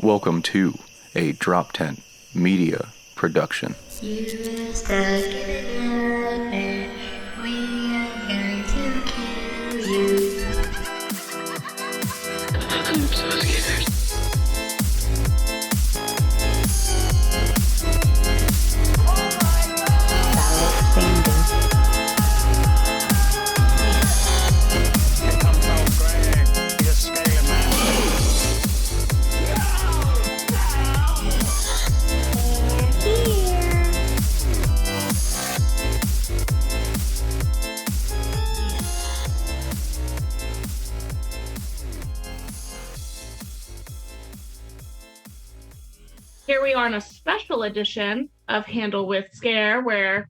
Welcome to a Drop Tent Media production. Here we are on a special edition of Handle with Scare, where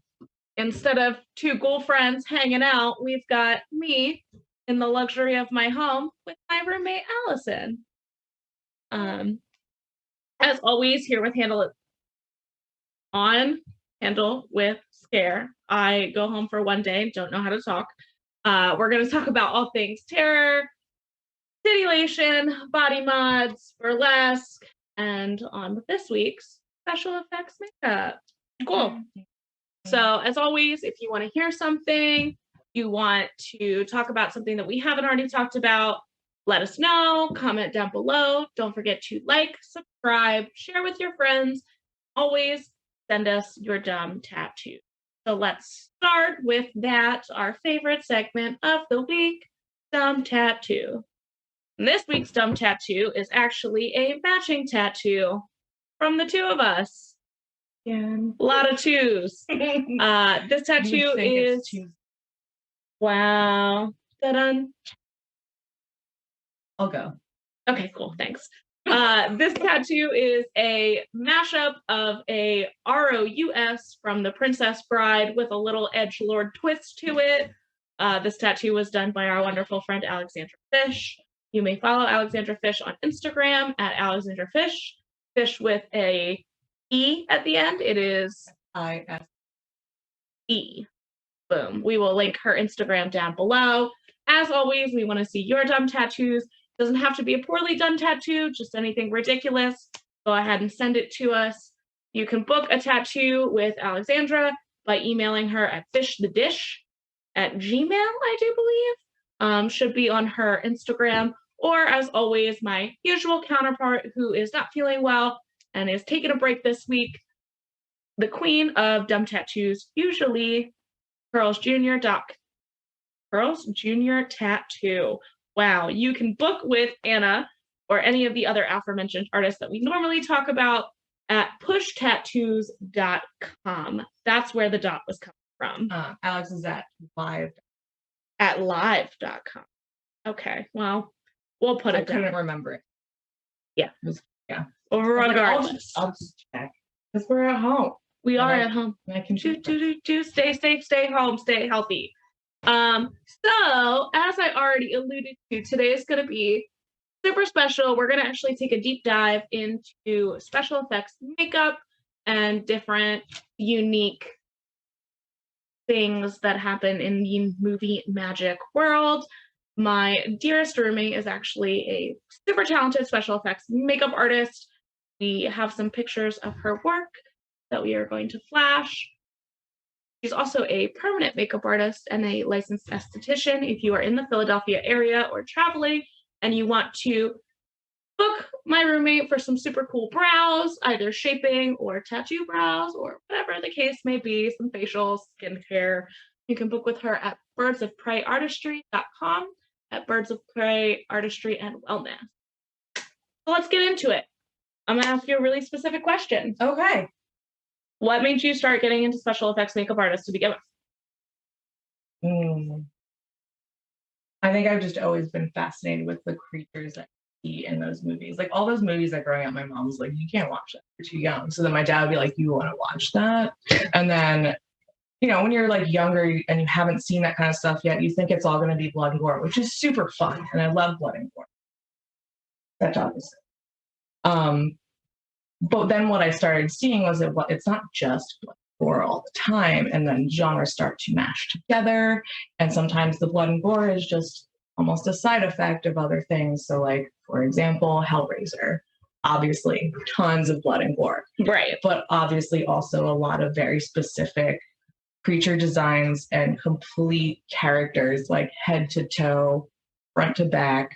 instead of two ghoul friends hanging out, we've got me in the luxury of my home with my roommate, Allison. As always, here with Handle with Scare. I go home for one day, don't know how to talk. We're going to talk about all things terror, titillation, body mods, burlesque, and on with this week's special effects makeup. Cool. So as always, if you want to hear something, you want to talk about something that we haven't already talked about, let us know, comment down below. Don't forget to like, subscribe, share with your friends. Always send us your dumb tattoo. So let's start with that, our favorite segment of the week, Dumb Tattoo. And this week's dumb tattoo is actually a matching tattoo from the two of us. Yeah. A lot of twos. This tattoo is... Wow. Ta-dun. I'll go. Okay, cool. Thanks. This tattoo is a mashup of a ROUS from The Princess Bride with a little edgelord twist to it. This tattoo was done by our wonderful friend Alexandra Fische. You may follow Alexandra Fische on Instagram at Alexandra Fische. Fish with a E at the end. It is I-S-E. Boom. We will link her Instagram down below. As always, we want to see your dumb tattoos. It doesn't have to be a poorly done tattoo, just anything ridiculous. Go ahead and send it to us. You can book a tattoo with Alexandra by emailing her at fischethedish@gmail, I do believe. Should be on her Instagram, or as always, my usual counterpart who is not feeling well and is taking a break this week, the queen of dumb tattoos, usually Pearls Jr. Tattoo. Wow, you can book with Anna or any of the other aforementioned artists that we normally talk about at pushtattoos.com. That's where the dot was coming from. Alex is at live. At live.com. Okay, well, we'll put it down. I couldn't remember it. Yeah. Yeah. Regardless. I'll just check. Because we're at home. We are at home. I can Stay safe, stay home, stay healthy. So, as I already alluded to, today is going to be super special. We're going to actually take a deep dive into special effects makeup and different unique things that happen in the movie magic world. My dearest roommate is actually a super talented special effects makeup artist. We have some pictures of her work that we are going to flash. She's also a permanent makeup artist and a licensed esthetician. If you are in the Philadelphia area or traveling and you want to book my roommate for some super cool brows, either shaping or tattoo brows or whatever the case may be, some facials, skincare, you can book with her at birdsofpreyartistry.com, at Birds of Prey Artistry and Wellness. So let's get into it. I'm going to ask you a really specific question. Okay. What made you start getting into special effects makeup artists to begin with? I think I've just always been fascinated with the creatures that in those movies. Like all those movies that growing up, my mom was like, you can't watch that, you're too young. So then my dad would be like, you want to watch that? And then, you know, when you're like younger and you haven't seen that kind of stuff yet, you think it's all going to be blood and gore, which is super fun. And I love blood and gore. That's obviously. But then what I started seeing was that it's not just blood and gore all the time. And then genres start to mash together. And sometimes the blood and gore is just almost a side effect of other things. So like, for example, Hellraiser. obviously tons of blood and gore, Right. but obviously also a lot of very specific creature designs and complete characters, like head to toe, front to back,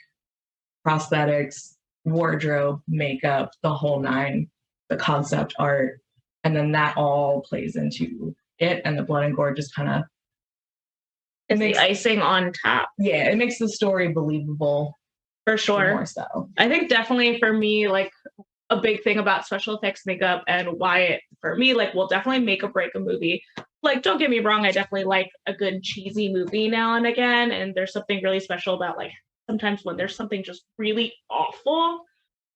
prosthetics, wardrobe, makeup, the whole nine, the concept art. And then that all plays into it. And the blood and gore just kind of It's the icing on top. Yeah, it makes the story believable. For sure. More so. I think definitely for me, like a big thing about special effects makeup and why it, for me, like will definitely make or break a movie. Like, don't get me wrong, I definitely like a good cheesy movie now and again. And there's something really special about like sometimes when there's something just really awful.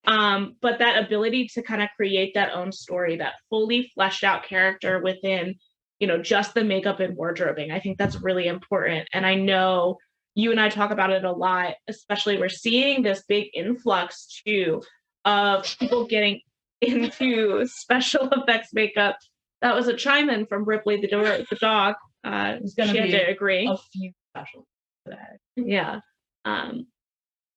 But that ability to kind of create that own story, that fully fleshed out character within, you know, just the makeup and wardrobing, I think that's really important. And I know you and I talk about it a lot, especially we're seeing this big influx too of people getting into special effects makeup. That was a chime in from Ripley the dog. It's going to be to agree. A few special today. Yeah.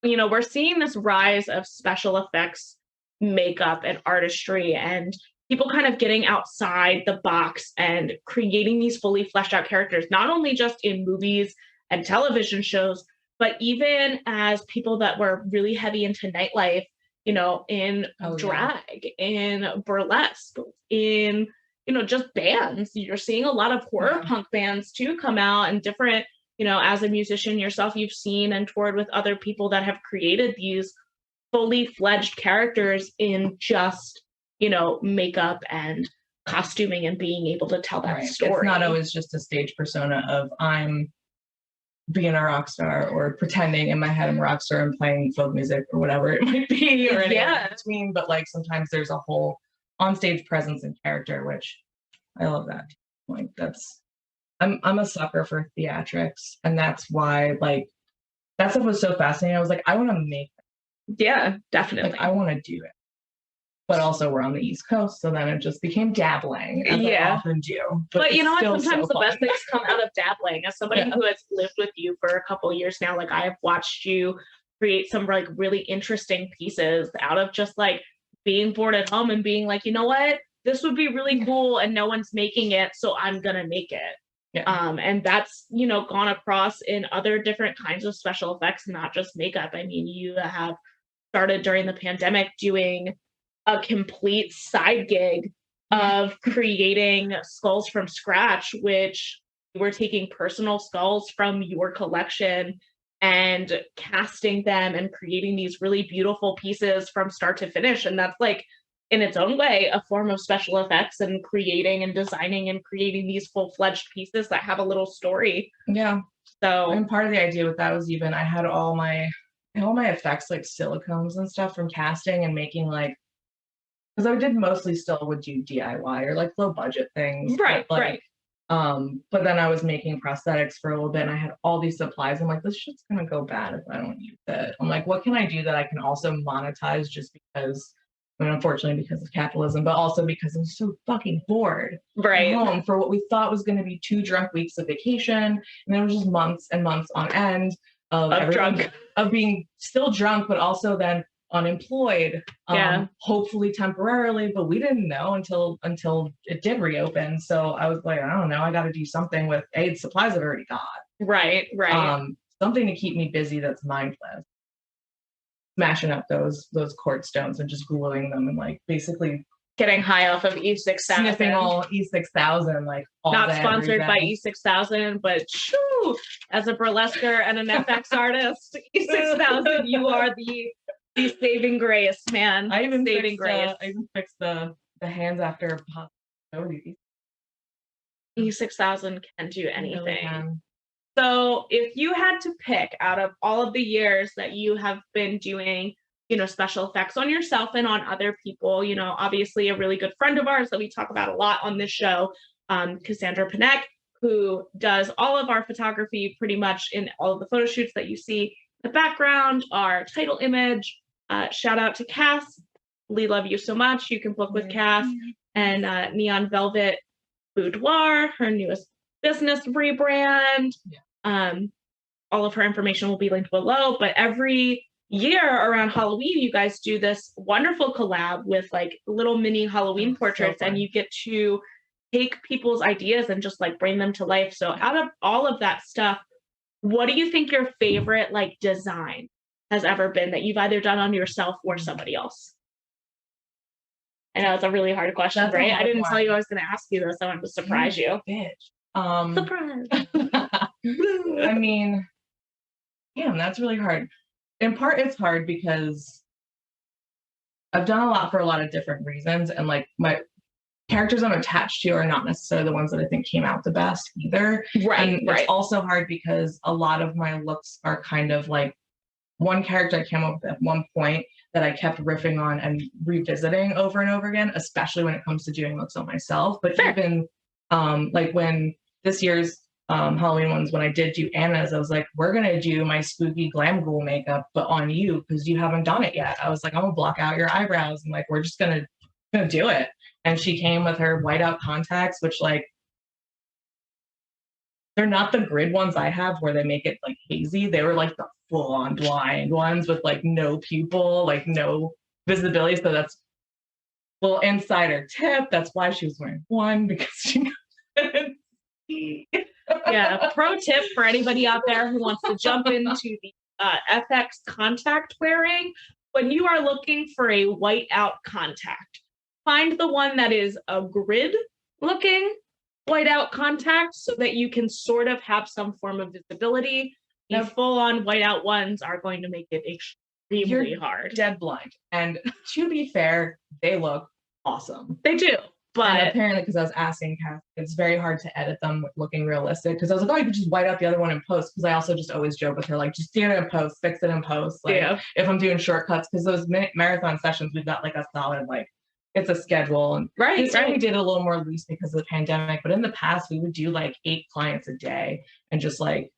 You know, we're seeing this rise of special effects makeup and artistry and people kind of getting outside the box and creating these fully fleshed out characters, not only just in movies and television shows, but even as people that were really heavy into nightlife, you know, in drag, in burlesque, in, you know, just bands. You're seeing a lot of horror punk bands too come out, and different, you know, as a musician yourself, you've seen and toured with other people that have created these fully fledged characters in just, you know, makeup and costuming and being able to tell that story. It's not always just a stage persona of I'm being a rock star or pretending in my head I'm a rock star and playing folk music or whatever it might be, or anything in between. But like sometimes there's a whole on-stage presence and character, which I love that. Like that's I'm a sucker for theatrics, and that's why like that stuff was so fascinating. I was like, I want to make it. Yeah, definitely. Like I want to do it. But also we're on the East Coast, so then it just became dabbling, as I often do. But you know what? Sometimes the best things come out of dabbling. As somebody who has lived with you for a couple of years now, like I have watched you create some like really interesting pieces out of just like being bored at home and being like, you know what? This would be really cool and no one's making it, so I'm gonna make it. And that's, you know, gone across in other different kinds of special effects, not just makeup. I mean, you have started during the pandemic doing a complete side gig of creating skulls from scratch, which we're taking personal skulls from your collection and casting them and creating these really beautiful pieces from start to finish. And that's like, in its own way, a form of special effects and creating and designing and creating these full-fledged pieces that have a little story. Yeah. So, and part of the idea with that was even I had all my effects like silicones and stuff from casting and making like, because I did mostly still would do DIY or like low budget things. Right. But then I was making prosthetics for a little bit and I had all these supplies. I'm like, this shit's gonna go bad if I don't use it. I'm like, what can I do that I can also monetize just because, I mean, unfortunately because of capitalism, but also because I'm so fucking bored at home for what we thought was going to be 2 drunk weeks of vacation. And then it was just months and months on end of being still drunk, but also then unemployed, hopefully temporarily, but we didn't know until it did reopen. So I was like, I don't know, I got to do something with the supplies I've already got. Right. Something to keep me busy that's mindless. Smashing up those quartz stones and just gluing them and like basically getting high off of E6000, sniffing all E6000 like all not day, sponsored by E6000, but shoo, as a burlesquer and an FX artist, E6000, you are the saving grace, man. I even grace. fixed the hands after E6000 can do anything. Really can. So if you had to pick out of all of the years that you have been doing, you know, special effects on yourself and on other people, you know, obviously a really good friend of ours that we talk about a lot on this show, Cassandra Pinek, who does all of our photography pretty much in all of the photo shoots that you see in the background, our title image. Shout out to Cass. We love you so much. You can book with Cass and Neon Velvet Boudoir, her newest business rebrand. All of her information will be linked below, but every year around Halloween, you guys do this wonderful collab with like little mini Halloween portraits, and you get to take people's ideas and just like bring them to life. So out of all of that stuff, what do you think your favorite like design has ever been that you've either done on yourself or somebody else? I know it's a really hard question, That's a right? I hard didn't one. tell you I was going to ask you this. I wanted to surprise you. Bitch. Surprise. I mean, damn, that's really hard. In part, it's hard because I've done a lot for a lot of different reasons, and like my characters I'm attached to are not necessarily the ones that I think came out the best either. Right, And right. it's also hard because a lot of my looks are kind of like one character I came up with at one point that I kept riffing on and revisiting over and over again, especially when it comes to doing looks on myself. But Fair. even like when this year's Halloween ones, when I did do Anna's, I was like, we're gonna do my spooky glam ghoul makeup, but on you because you haven't done it yet. I was like, I'm gonna block out your eyebrows and like we're just gonna do it. And she came with her whiteout contacts, which like they're not the grid ones I have where they make it like hazy. They were like the full-on blind ones with like no pupil, like no visibility. So that's a little insider tip. That's why she was wearing one, because she couldn't see. Yeah, pro tip for anybody out there who wants to jump into the FX contact wearing. When you are looking for a whiteout contact, find the one that is a grid looking whiteout contact so that you can sort of have some form of visibility. The full-on whiteout ones are going to make it extremely hard. Dead blind. And to be fair, they look awesome. They do. But and apparently, because I was asking Cass, it's very hard to edit them looking realistic. Because I was like, oh, you could just white out the other one in post. Because I also just always joke with her, like, just do it in post, fix it in post. Like, if I'm doing shortcuts, because those marathon sessions, we've got like a solid, like, it's a schedule. And this time we did it a little more loose because of the pandemic. But in the past, we would do like 8 clients a day and just like,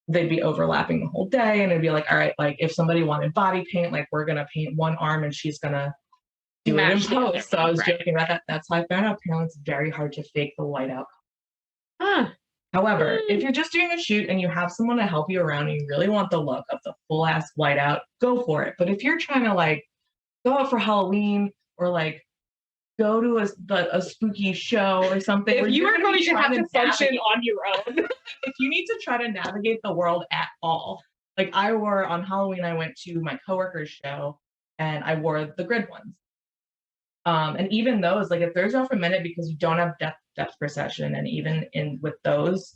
they'd be overlapping the whole day. And it'd be like, all right, like, if somebody wanted body paint, like, we're going to paint one arm and she's going to do it in post. So I was joking about that. That's how I found out apparently it's very hard to fake the whiteout. However, if you're just doing a shoot and you have someone to help you around and you really want the look of the full ass whiteout, go for it. But if you're trying to like go out for Halloween or like go to a spooky show or something, if you are going to have to function on your own, if you need to try to navigate the world at all, like I wore on Halloween, I went to my coworker's show and I wore the grid ones. And even those, like it throws you off a minute because you don't have depth perception. And even with those,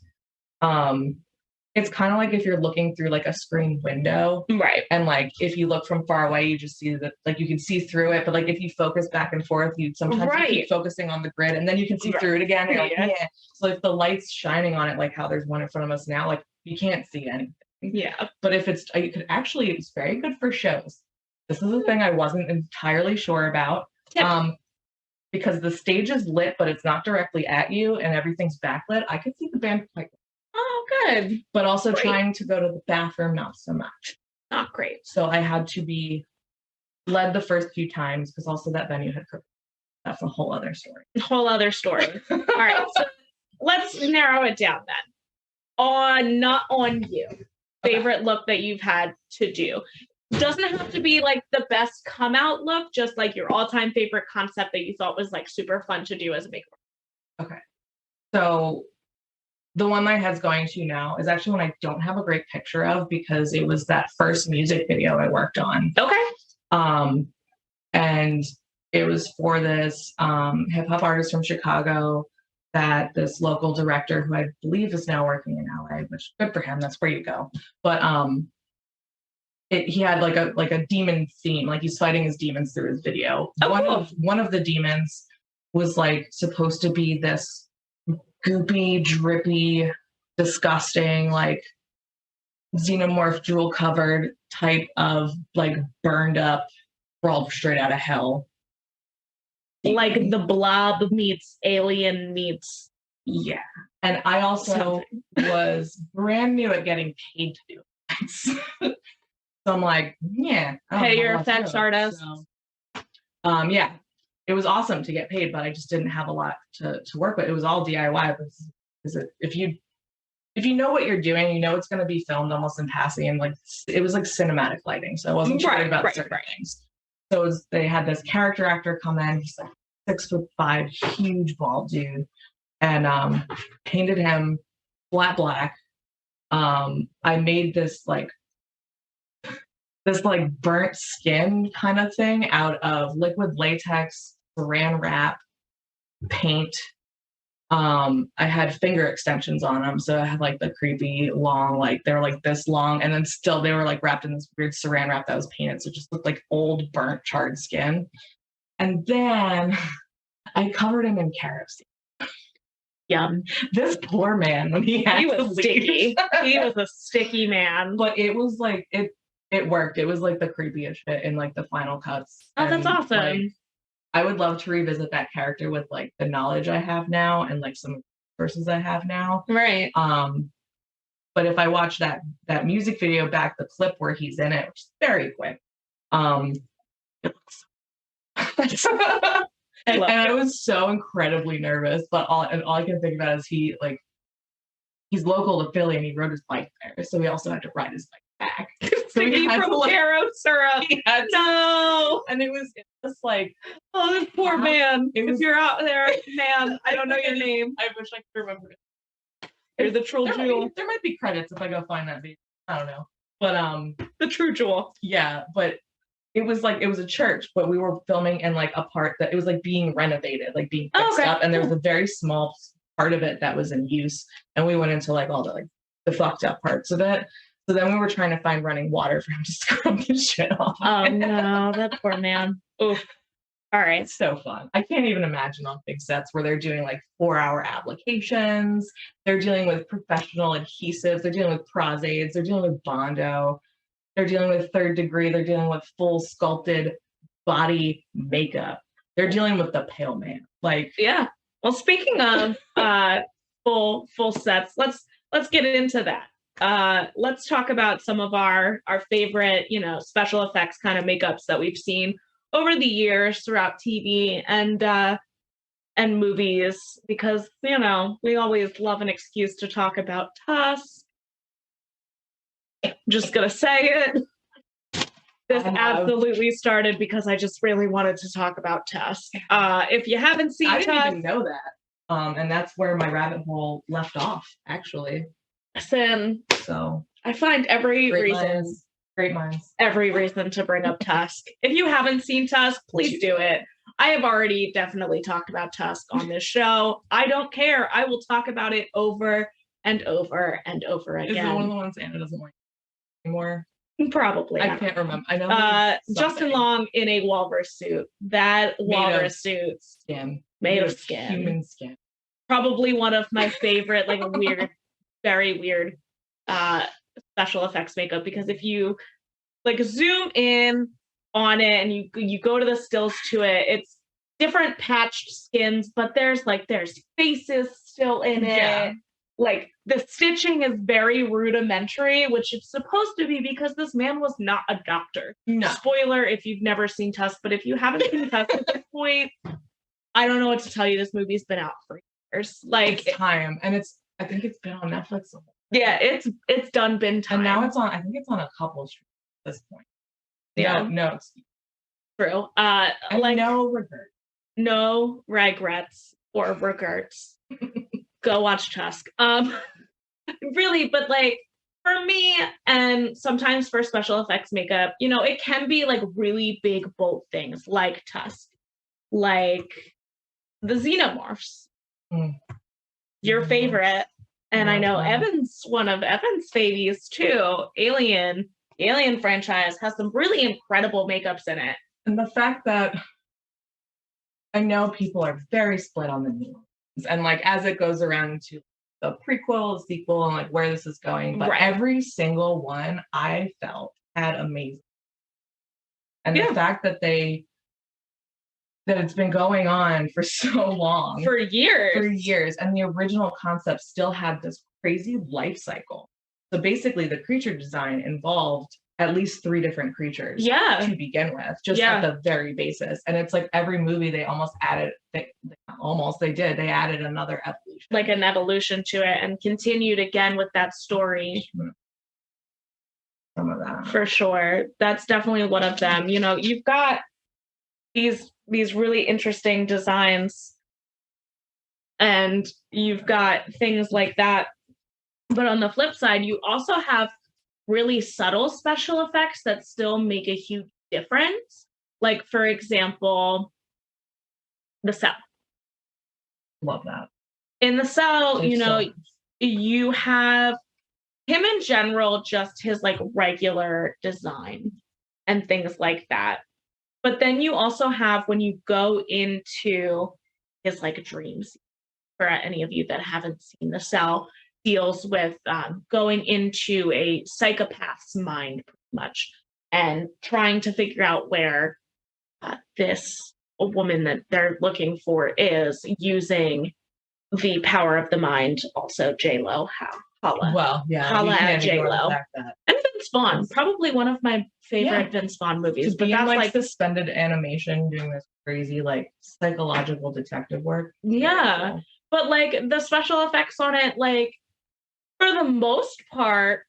it's kind of like if you're looking through like a screen window. Right. And like if you look from far away, you just see that like you can see through it. But like if you focus back and forth, you sometimes you keep focusing on the grid and then you can see through it again. You're like, yeah. So if the light's shining on it, like how there's one in front of us now, like you can't see anything. Yeah. But if it's, you could actually, it's very good for shows. This is a thing I wasn't entirely sure about. Because the stage is lit, but it's not directly at you and everything's backlit. I could see the band quite well. Oh, good. But also trying to go to the bathroom, not so much. Not great. So I had to be led the first few times because also that venue had COVID. That's a whole other story. Whole other story. All right. So let's narrow it down then. Not on you. Favorite look that you've had to do. Doesn't have to be like the best come out look, just like your all-time favorite concept that you thought was like super fun to do as a makeup. Okay. So the one my head's going to now is actually one I don't have a great picture of because it was that first music video I worked on. Okay. And it was for this hip hop artist from Chicago that this local director who I believe is now working in LA, which good for him. That's where you go. But he had like a demon theme, like he's fighting his demons through his video. One of the demons was like supposed to be this goopy, drippy, disgusting, like xenomorph jewel covered type of like burned up, crawled straight out of hell. Like the Blob meets Alien meets. Yeah. And I also was brand new at getting paid to do it. So I'm like, yeah. Pay your effects artist. So, yeah, it was awesome to get paid, but I just didn't have a lot to work with. It was all DIY because if if you know what you're doing, you know it's going to be filmed almost in passing, and like it was like cinematic lighting, so I wasn't worried about certain things. So they had this character actor come in, he's like 6'5", huge bald dude, and painted him flat black. I made this like burnt skin kind of thing out of liquid latex, saran wrap, paint. I had finger extensions on them, so I had like the creepy long, like they're like this long, and then still they were like wrapped in this weird saran wrap that was painted, so it just looked like old burnt charred skin. And then I covered him in kerosene. Yum. This poor man, when he was sticky. He was a sticky man. But it was like it worked. It was like the creepiest shit in like the final cuts. Oh, that's awesome. Like, I would love to revisit that character with like the knowledge I have now and like some resources I have now. Right. But if I watch that music video back, the clip where he's in it, which is very quick, it looks and I was so incredibly nervous, but all I can think about is he's local to Philly and he rode his bike there, so he also had to ride his bike back. So he had from Caro syrup. No, and it was like, oh, this poor man. If you're out there, man, I don't know your name. I wish I could remember it. You're the true jewel. There might be credits if I go find that video. I don't know, but the true jewel. Yeah, but it was a church, but we were filming in like a part that it was like being renovated, like being fixed up, and there was a very small part of it that was in use, and we went into like all the fucked up parts of it. So then we were trying to find running water for him to scrub the shit off. Oh no, that poor man. Oof. All right. It's so fun. I can't even imagine on big sets where they're doing like 4-hour applications. They're dealing with professional adhesives. They're dealing with prosaids. They're dealing with Bondo. They're dealing with third degree. They're dealing with full sculpted body makeup. They're dealing with the pale man. Like, yeah. Well, speaking of full sets, let's get into that. Let's talk about some of our favorite, special effects kind of makeups that we've seen over the years throughout TV and movies, because we always love an excuse to talk about Tusk. I'm just gonna say it. This absolutely started because I just really wanted to talk about Tusk. If you haven't seen Tusk, I didn't even know that. And that's where my rabbit hole left off, actually. Listen, so I find every reason to bring up Tusk. If you haven't seen Tusk, please do it. I have already definitely talked about Tusk on this show. I don't care. I will talk about it over and over and over again. Is it one of the ones Anna doesn't like anymore? Probably. I can't remember. I know. Justin Long in a walrus suit. That walrus suit made of skin. Human skin. Probably one of my favorite, like weird, very weird special effects makeup, because if you like zoom in on it and you go to the stills to it, it's different patched skins, but there's faces still in it. Yeah. Like the stitching is very rudimentary, which it's supposed to be because this man was not a doctor. No. Spoiler if you've never seen Tusk, but if you haven't seen Tusk at this point, I don't know what to tell you. This movie's been out for years. Like it's time, and I think it's been on Netflix. Yeah, it's been time. And now I think it's on a couple of streams at this point. Yeah. No excuse. True. No regrets. No regrets or regrets. Go watch Tusk. Really, but like for me, and sometimes for special effects makeup, it can be like really big, bold things like Tusk, like the Xenomorphs. Your favorite. And I know Evan's one of Evan's favies too. The Alien franchise has some really incredible makeups in it. And the fact that I know people are very split on the new ones, and like as it goes around to the prequel, sequel, and like where this is going, but every single one I felt had amazing. And the fact that it's been going on for so long. For years. And the original concept still had this crazy life cycle. So basically the creature design involved at least 3 different creatures to begin with, just at the very basis. And it's like every movie they almost added, they almost. They did. They added another evolution. Like an evolution to it and continued again with that story. Some of that. For sure. That's definitely one of them. You know, you've got these really interesting designs and you've got things like that. But on the flip side, you also have really subtle special effects that still make a huge difference. Like, for example, the cell. Love that. In the cell, It's you know, so- you have him in general, just his like regular design and things like that. But then you also have when you go into his like dreams, for any of you that haven't seen the cell, deals with going into a psychopath's mind pretty much and trying to figure out where this woman that they're looking for is, using the power of the mind. Also J-Lo, Holla. Well, yeah. Holla you at can't ignore the J-Lo. fact that And Vince Vaughn, probably one of my favorite Yeah. Vince Vaughn movies. to But be in that's like like, suspended animation doing this crazy like psychological detective work. yeah. Cool. But like the special effects on it, like for the most part,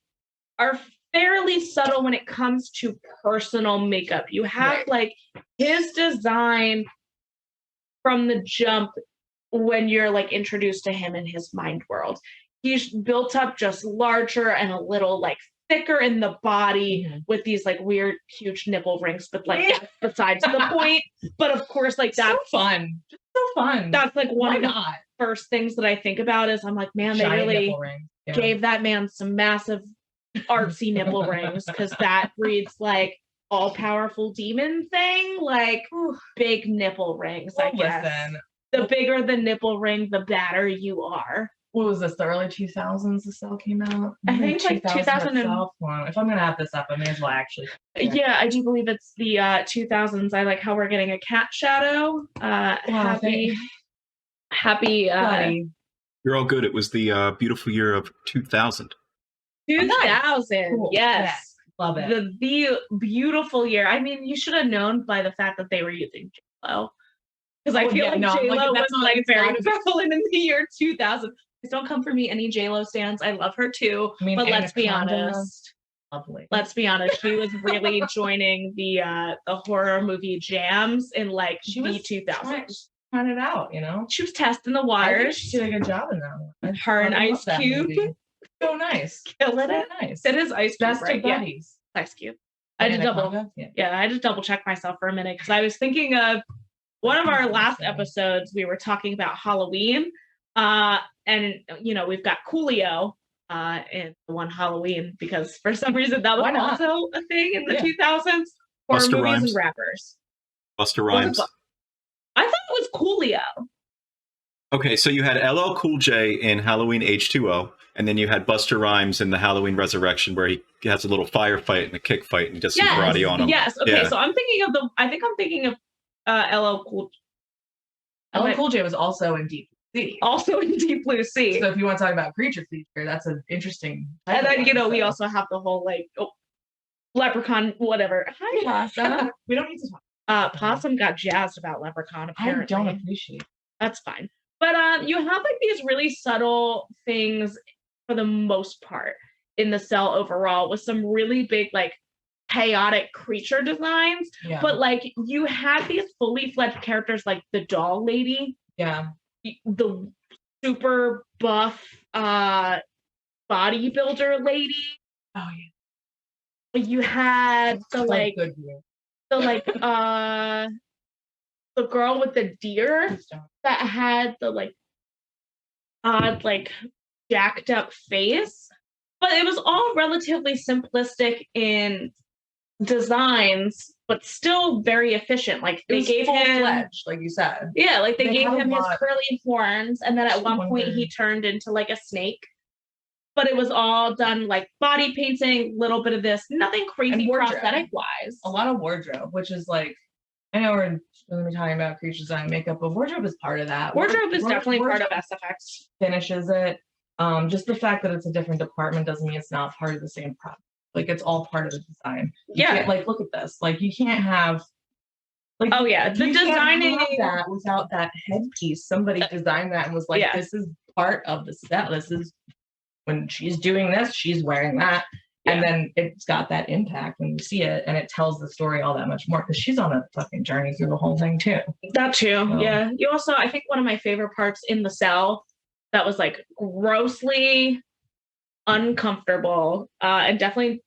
are fairly subtle when it comes to personal makeup. You have Right. like his design from the jump when you're like introduced to him in his mind world. He's built up just larger and a little like thicker in the body Mhm. with these like weird huge nipple rings, but like that's besides the point. But of course, like So that's fun. Just so fun. that's like one Why of the not? first things that I think about is I'm like, man, they Giant really nipple ring. Yeah. gave that man some massive artsy nipple rings, because that reads like all powerful demon thing, like big nipple rings. I guess Listen, the bigger the nipple ring, the badder you are. what was this? The early 2000s the cell came out? I think like 2000 and itself. Wow. If I'm gonna have this up, I may as well actually. yeah, I do believe it's the 2000s. I like how we're getting a cat shadow. Happy Buddy. You're all good. It was the beautiful year of 2000. 2000. Cool. Yes. Love it. The beautiful year. I mean, you should have known by the fact that they were using J-Lo. Because I Oh, feel yeah, like no, I'm J-Lo like, was that's not- like it's very not a- prevalent in the year 2000. Please don't come for me, any J-Lo stands. I love her too. I mean, But let's be Anaconda, honest. Lovely. Let's be honest. She was really joining the horror movie jams in like She the was 2000s. Trying it out, you know. She was testing the I think waters. she did a good job in that one. Her and I love Ice that Cube. movie. So nice. Killing So it. nice. It is Ice Cube, Best right? of Yeah, buddies. Ice Cube. I had to double. Anaconda? Yeah. Yeah, I had to double check myself for a minute because I was thinking of one of our last episodes. We were talking about Halloween, and you know we've got Coolio in the one Halloween because for some reason that was Why not? also a thing in the Yeah. 2000s. Horror Busta movies Rhymes. and rappers. Buster Was it Rhymes. I thought it was Coolio. Okay, so you had LL Cool J in Halloween H2O, and then you had Buster Rhymes in the Halloween Resurrection, where he has a little firefight and a kick fight, and he does some karate on him. Yes. Okay. Yeah. So I'm thinking of the. I think I'm thinking of LL Cool. LL Cool J was also in Deep Sea. Also in Deep Blue Sea. So if you want to talk about creature feature, that's an interesting. And then, you know, we so. also have the whole like leprechaun, whatever. Hi, Possum. We don't need to talk. Possum got jazzed about leprechaun. Apparently, I don't appreciate. that's fine. But you have like these really subtle things for the most part in the cell overall, with some really big like chaotic creature designs. Yeah. But like you have these fully fledged characters like the doll lady, yeah. the super buff bodybuilder lady. Oh yeah. You had the like good view. the girl with the deer that had the like odd like jacked up face, but it was all relatively simplistic in designs, but still very efficient. Like they gave him full-fledged, like you said. yeah, like they gave had a him his lot. curly horns, and then at one point Wonder- he turned into like a snake. But it was all done like body painting, little bit of this, nothing crazy And wardrobe. prosthetic wise. A lot of wardrobe, which is like, I know we're going to be talking about creature design makeup, but wardrobe is part of that. Wardrobe is definitely part of wardrobe SFX. finishes it. Just the fact that it's a different department doesn't mean it's not part of the same product. Like it's all part of the design. You Yeah. can't, like look at this. Like you can't have Like, Oh yeah, the you can't designing. have that without that headpiece. Somebody designed that and was like, Yeah. this is part of the set. This is when she's doing this, she's wearing that. And then it's got that impact when you see it, and it tells the story all that much more because she's on a fucking journey through the whole thing too. That too. So. Yeah. You also, I think one of my favorite parts in the cell that was like grossly uncomfortable and definitely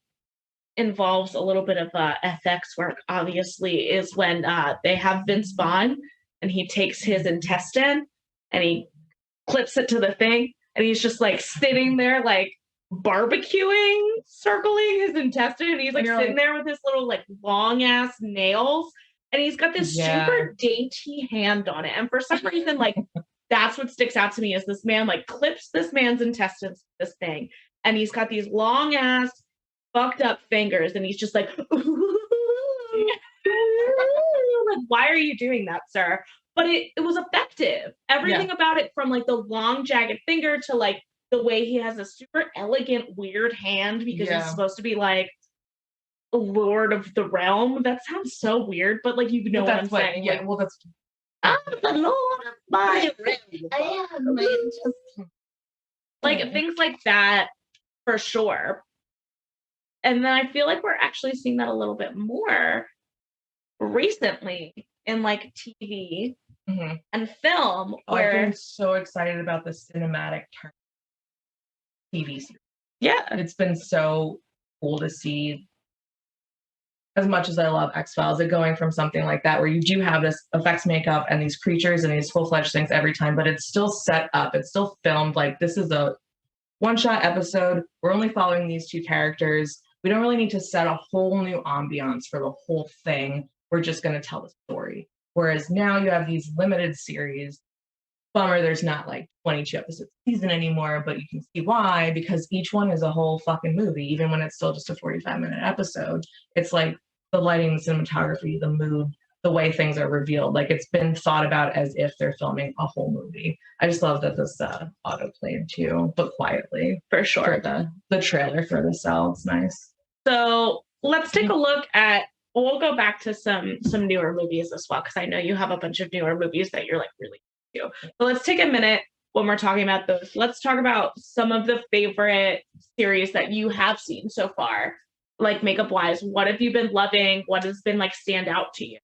involves a little bit of FX work, obviously, is when they have Vince Vaughn and he takes his intestine and he clips it to the thing, and he's just like sitting there like barbecuing, circling his intestine, and he's like sitting there with his little like long ass nails, and he's got this super dainty hand on it, and for some reason like that's what sticks out to me is this man like clips this man's intestines with this thing, and he's got these long ass fucked up fingers, and he's just like like, why are you doing that, sir? But it was effective. Everything about it, from like the long jagged finger to like the way he has a super elegant weird hand because he's supposed to be like a lord of the realm. That sounds so weird, but like you know what I'm saying. Yeah, well that's I'm the lord of my realm. I am like things like that for sure. And then I feel like we're actually seeing that a little bit more recently in like TV and film. I've been so excited about the cinematic turn TV series. Yeah. It's been so cool to see, as much as I love X-Files, it going from something like that where you do have this effects makeup and these creatures and these full-fledged things every time, but it's still set up. It's still filmed like this is a one-shot episode. We're only following these two characters. We don't really need to set a whole new ambiance for the whole thing. We're just going to tell the story. Whereas now you have these limited series. Bummer, there's not like 22 episodes a season anymore, but you can see why, because each one is a whole fucking movie, even when it's still just a 45-minute episode. It's like the lighting, the cinematography, the mood, the way things are revealed. Like it's been thought about as if they're filming a whole movie. I just love that this auto-played too, but quietly. For sure. For the trailer for The Cell. It's nice. So let's take a look at, we'll go back to some newer movies as well, because I know you have a bunch of newer movies that you're like really into. So let's take a minute when we're talking about those. Let's talk about some of the favorite series that you have seen so far, like makeup wise. What have you been loving? What has been like stand out to you?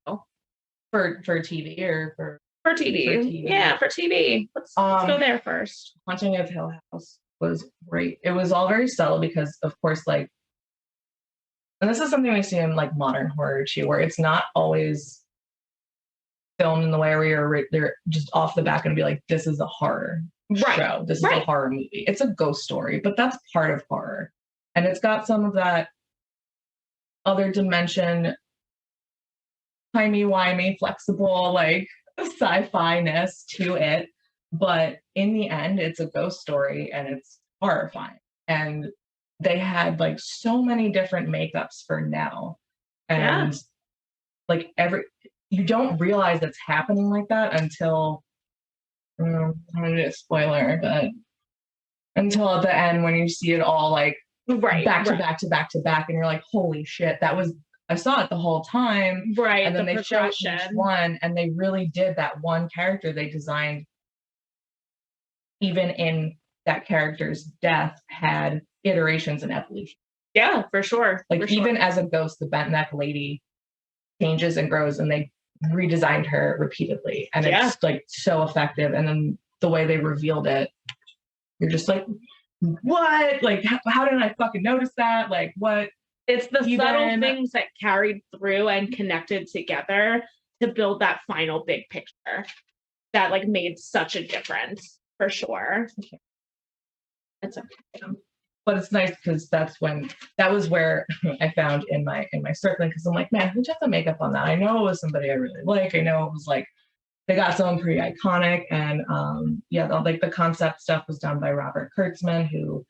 For TV or for TV? For TV. Yeah, for TV. Let's go there first. Haunting of Hill House was great. It was all very subtle because, of course, like, and this is something we see in like modern horror too, where it's not always filmed in the way where they're just off the back and be like, this is a horror show. This is a horror movie. It's a ghost story, but that's part of horror. And it's got some of that other dimension, timey-wimey, flexible, like sci-fi-ness to it. But in the end, it's a ghost story and it's horrifying. And they had like so many different makeups for Nell. And like you don't realize it's happening like that until I'm gonna do a spoiler, but until at the end when you see it all like back to back to back to back, and you're like, holy shit, I saw it the whole time. Right. And then they showed each one, and they really did that one character they designed, even in that character's death, had iterations and evolution. Yeah, for sure. Like even as a ghost, the bent neck lady changes and grows, and they redesigned her repeatedly, and it's like so effective. And then the way they revealed it, you're just like, what? Like, how did I fucking notice that? Like, what? It's the subtle things that carried through and connected together to build that final big picture that like made such a difference, for sure. It's okay. But it's nice because that was where I found in my circling, because I'm like, man, who did the makeup on that? I know it was somebody I really like. I know it was like they got someone pretty iconic, and like the concept stuff was done by Robert Kurtzman, who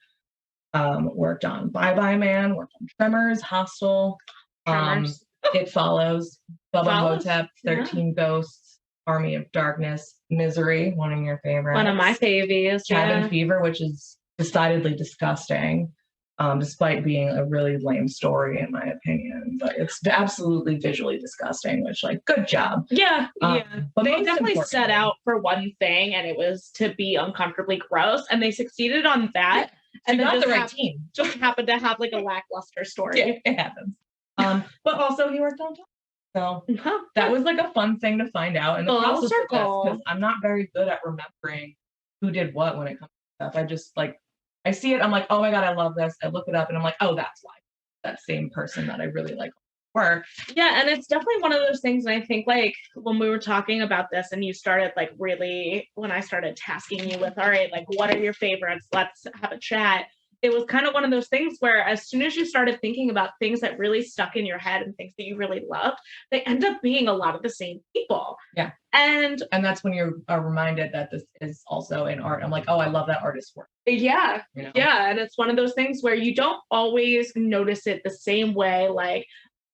worked on Bye Bye Man, worked on Tremors, Hostel, It Follows, Bubba Hotep, 13 Ghosts, Army of Darkness, Misery, one of your favorites. One of my favies. Cabin Fever, which is decidedly disgusting. despite being a really lame story in my opinion. But it's absolutely visually disgusting, which like good job. Yeah, yeah. But They most definitely set importantly- out for one thing, and it was to be uncomfortably gross, and they succeeded on that. And then got the just right team. just happened to have like a lackluster story. Yeah, it happens. But also he worked on top. So that was like a fun thing to find out in the Full process of this, circle. because I'm not very good at remembering who did what when it comes to stuff. I just like, I see it, I'm like, oh my God, I love this. I look it up and I'm like, oh, that's why that same person that I really like work. Yeah, and it's definitely one of those things. And I think like when we were talking about this and you started like really, when I started tasking you with, all right, like what are your favorites? Let's have a chat. It was kind of one of those things where as soon as you started thinking about things that really stuck in your head and things that you really loved, they end up being a lot of the same people. Yeah. And that's when you're reminded that this is also in art. I'm like, oh, I love that artist's work. yeah, You know? yeah. And it's one of those things where you don't always notice it the same way. Like,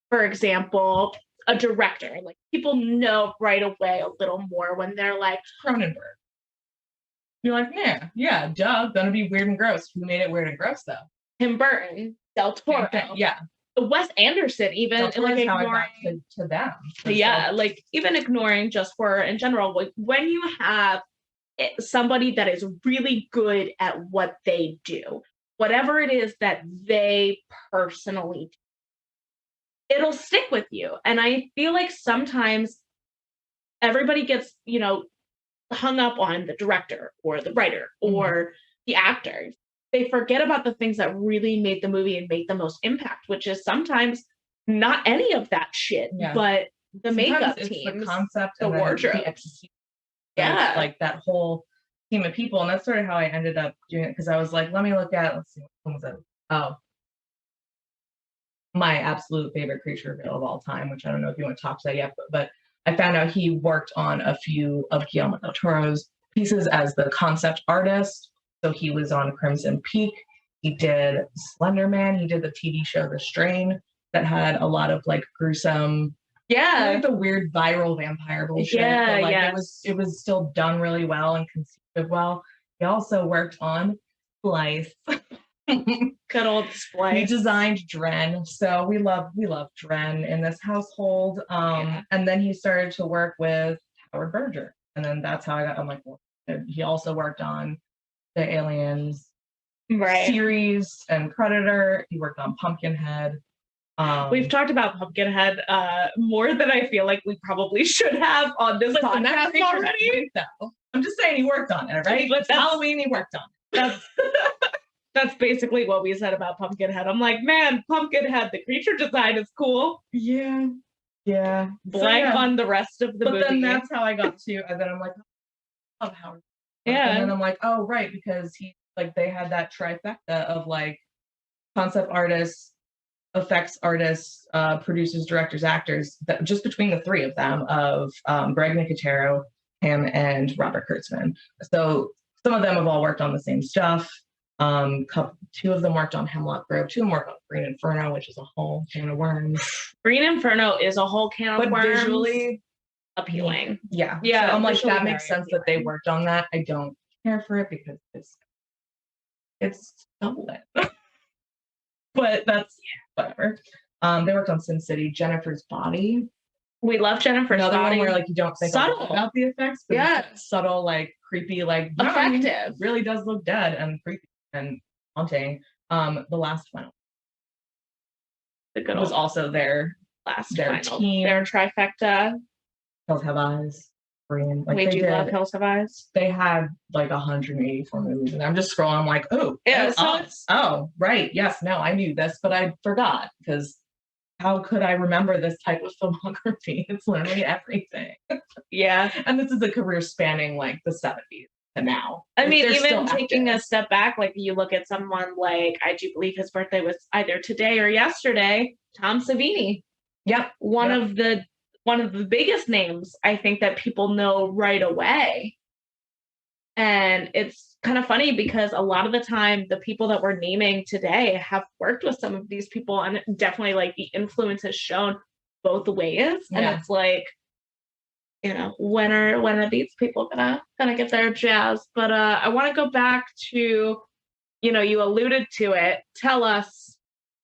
for example, a director, like people know right away a little more when they're like, Cronenberg. You're like, yeah, duh, gonna be weird and gross. Who made it weird and gross though? Tim Burton, Del Toro, Yeah. Wes Anderson, even Del Toro's like how I ignoring, got to them. yeah, like even ignoring just for in general, like when you have somebody that is really good at what they do, whatever it is that they personally do, it'll stick with you. And I feel like sometimes everybody gets, hung up on the director or the writer or the actors. They forget about the things that really made the movie and make the most impact, which is sometimes not any of that shit, but the Sometimes makeup it's team, the concept, the and then wardrobe. the execution. Yeah. Like that whole team of people. And that's sort of how I ended up doing it, because I was like, let's see, what was it? Oh, my absolute favorite creature reveal of all time, which I don't know if you want to talk to that yet, but I found out he worked on a few of Guillermo del Toro's pieces as the concept artist. So he was on Crimson Peak. He did Slender Man. He did the TV show The Strain that had a lot of like gruesome, like the weird viral vampire bullshit. Yeah, but like yes. it was still done really well and conceived well. He also worked on Splice. Good old He Splice. designed Dren, so we love Dren in this household. And then he started to work with Howard Berger, and then that's how I'm like, well, he also worked on the Aliens series and Predator. He worked on Pumpkinhead. We've talked about Pumpkinhead more than I feel like we probably should have on this podcast already. I'm just saying he worked on it, right? But Halloween, he worked on it. That's basically what we said about Pumpkinhead. I'm like, man, Pumpkinhead, the creature design is cool. Yeah. Blank on the rest of the movie. But then that's how I got to, and then I'm like, oh, Howard. Yeah. And then I'm like, oh, right, because he, like, they had that trifecta of like concept artists, effects artists, producers, directors, actors, that just between the three of them of Greg Nicotero, him, and Robert Kurtzman. So some of them have all worked on the same stuff. Two of them worked on Hemlock Grove. Two of them worked on Green Inferno, which is a whole can of worms. Green Inferno is a whole can of worms. Visually appealing. Yeah. Yeah. So I'm like, that makes sense that they worked on that. I don't care for it because it's Dublin. But that's whatever. They worked on Sin City, Jennifer's Body. We love Jennifer's Another Body. one where like you don't think about the effects, but it's subtle, like creepy, like effective. Really does look dead and creepy and haunting. The last final. The good was also their final. team. Their trifecta. Hills Have Eyes. Like we do love Hills Have Eyes. They had like 184 movies, and I'm just scrolling. I'm like, oh, right, yes, no, I knew this, but I forgot because how could I remember this type of filmography? It's literally everything. Yeah, and this is a career spanning like the 70s to now. I mean, even taking a step back, like you look at someone like I do believe his birthday was either today or yesterday. Tom Savini. Yep, one of the biggest names I think that people know right away. And it's kind of funny because a lot of the time the people that we're naming today have worked with some of these people, and definitely like the influence has shown both ways. And it's like, when are these people gonna get their jazz? But I want to go back to you alluded to it. Tell us,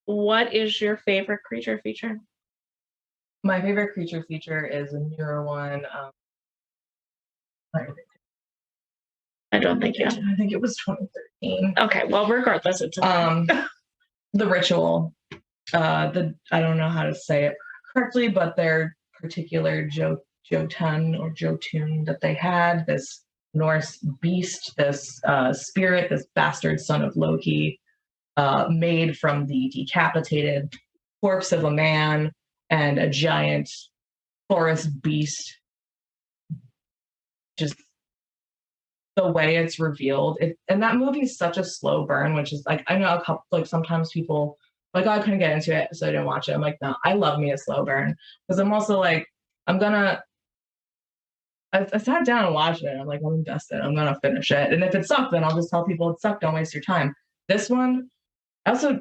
what is your favorite creature feature? My favorite creature feature is a newer one. I don't think I think it was 2013. Okay, well, regardless, it's The Ritual. I don't know how to say it correctly, but their particular Jotun or Jotun that they had, this Norse beast, this spirit, this bastard son of Loki, made from the decapitated corpse of a man and a giant forest beast. Just the way it's revealed, and that movie is such a slow burn, which is like, I know a couple, like sometimes people like, oh, I couldn't get into it, so I didn't watch it. I'm like, no, I love me a slow burn, because I'm also like, I sat down and watched it. I'm like, I'm invested. I'm gonna finish it, and if it sucked, then I'll just tell people it sucked. Don't waste your time. This one, also,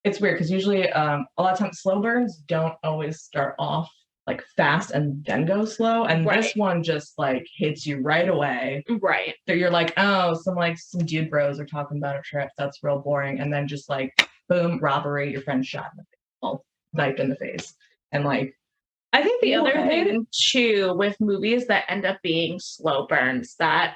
it's weird because usually a lot of times slow burns don't always start off like fast and then go slow, and this one just like hits you right away. Right. So you're like, oh, some dude bros are talking about a trip. That's real boring. And then just like, boom, robbery, your friend shot in the face, well, knifed in the face. And like, I think the other thing too with movies that end up being slow burns that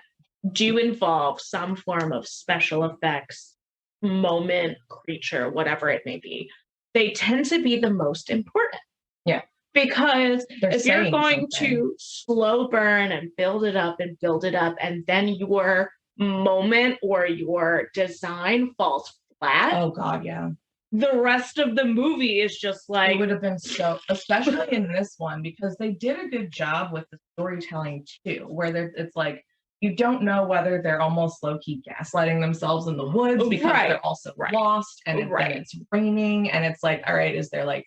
do involve some form of special effects, moment, creature, whatever it may be, they tend to be the most important. Yeah. Because if you're going something to slow burn and build it up, and then your moment or your design falls flat. Oh God, yeah. The rest of the movie is just like, it would have been so, especially in this one, because they did a good job with the storytelling too, where it's like, you don't know whether they're almost low-key gaslighting themselves in the woods because they're also lost, and then it's raining, and it's like, all right, is there like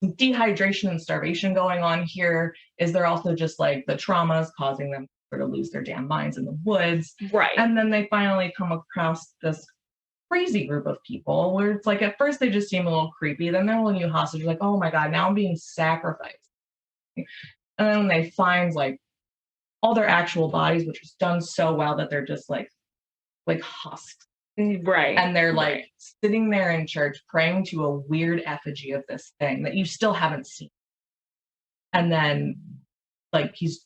dehydration and starvation going on here? Is there also just like the traumas causing them to lose their damn minds in the woods? Right. And then they finally come across this crazy group of people where it's like, at first they just seem a little creepy, then they're holding you hostage, like, oh my God, now I'm being sacrificed. And then when they find like all their actual bodies, which is done so well that they're just like husks. Right. And they're like sitting there in church praying to a weird effigy of this thing that you still haven't seen. And then like he's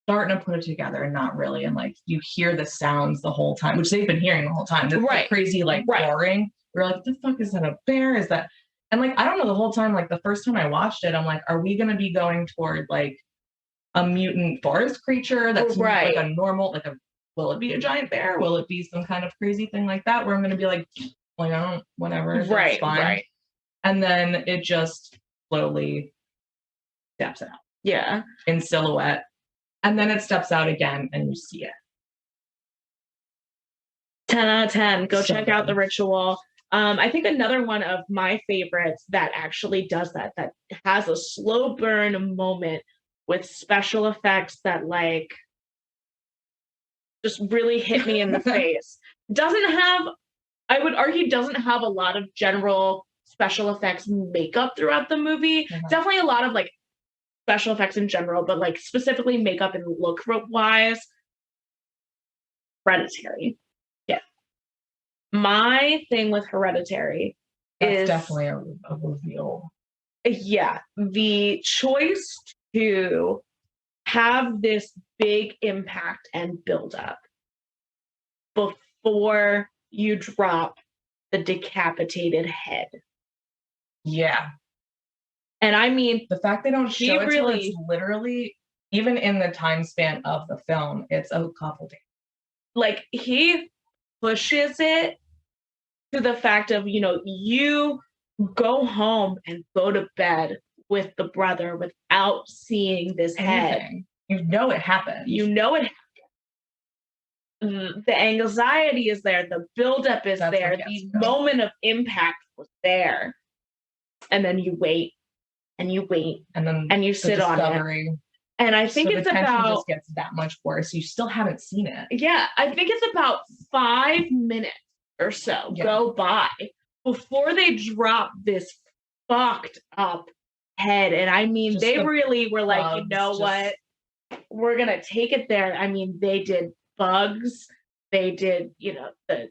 starting to put it together and not really. And like you hear the sounds the whole time, which they've been hearing the whole time. This crazy like roaring. You're like, the fuck is that, a bear? Is that? And like, I don't know, the whole time, like the first time I watched it, I'm like, are we gonna be going toward like a mutant forest creature that's like a normal, like will it be a giant bear? Will it be some kind of crazy thing like that where I'm going to be like, I don't, whatever, that's fine. Right. And then it just slowly steps out. Yeah. In silhouette. And then it steps out again and you see it. 10 out of 10. Go check out The Ritual. I think another one of my favorites that actually does that has a slow burn moment with special effects that like just really hit me in the face. I would argue doesn't have a lot of general special effects makeup throughout the movie. Definitely a lot of like special effects in general, but like specifically makeup and look wise. Hereditary. Yeah. My thing with Hereditary is definitely a reveal. Yeah. The choice to have this big impact and build up before you drop the decapitated head. Yeah. And I mean, the fact they don't show it till it's literally, even in the time span of the film, it's a couple days. Like he pushes it to the fact of, you go home and go to bed with the brother without seeing this head. You know it happened. The anxiety is there. The buildup is there. The moment of impact was there. And then you wait and you wait and you sit on it. And I think it's the tension about just gets that much worse. You still haven't seen it. Yeah, I think it's about 5 minutes or so go by before they drop this fucked up head. And I mean, just they really were like, you know what? We're gonna take it there. I mean, they did bugs. They did, the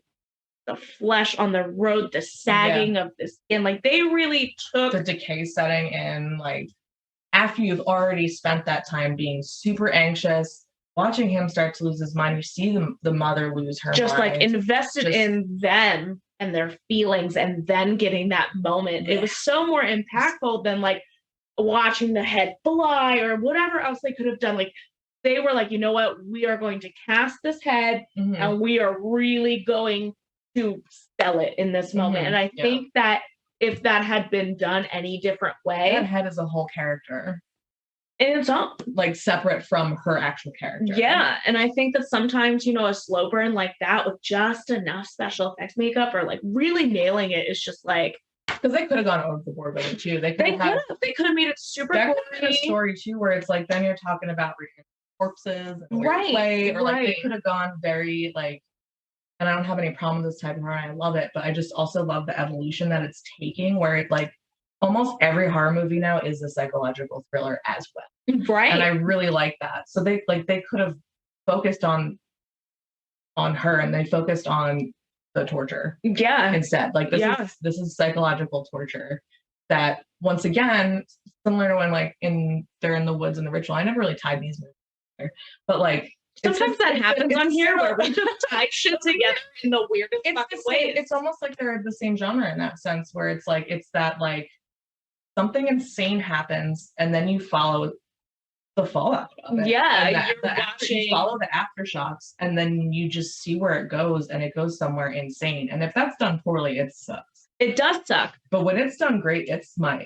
the flesh on the road, the sagging of the skin. Like they really took the decay setting in, like after you've already spent that time being super anxious, watching him start to lose his mind. You see the mother lose her just mind. like invested in them and their feelings, and then getting that moment. It was so more impactful than like watching the head fly or whatever else they could have done. Like they were like, you know what, we are going to cast this head and we are really going to sell it in this moment. And I think that if that had been done any different way, that head is a whole character in its own, like separate from her actual character. Yeah. And I think that sometimes, you know, a slow burn like that with just enough special effects makeup or like really nailing it is just like, because they could have gone over the board with it too. They could have made it super that cool. could have been a story too, where it's like then you're talking about corpses and play, or like they could have gone very like, and I don't have any problem with this type of horror. I love it, but I just also love the evolution that it's taking, where it like almost every horror movie now is a psychological thriller as well. Right. And I really like that. So they could have focused on her, and they focused on the torture. Yeah. Instead. Like this is psychological torture that, once again, similar to when like they're in the woods in the ritual. I never really tied these movies together. But like sometimes that happens on here where we just tie shit together in the weirdest fucking ways. It's almost like they're the same genre in that sense, where it's like it's that like something insane happens and then you follow the fallout of it. Yeah, you follow the aftershocks and then you just see where it goes, and it goes somewhere insane. And if that's done poorly, it sucks. It does suck. But when it's done great, it's my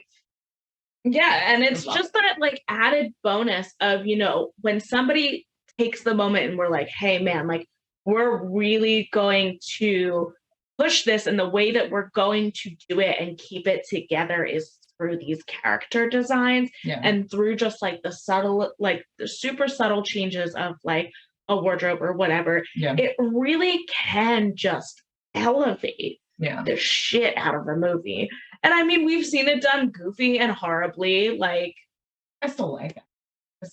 yeah, and it's just that like added bonus of, you know, when somebody takes the moment and we're like, hey man, like we're really going to push this, and the way that we're going to do it and keep it together is through these character designs and through just like the subtle, like the super subtle changes of like a wardrobe or whatever. It really can just elevate the shit out of a movie. And I mean, we've seen it done goofy and horribly. Like I still like it.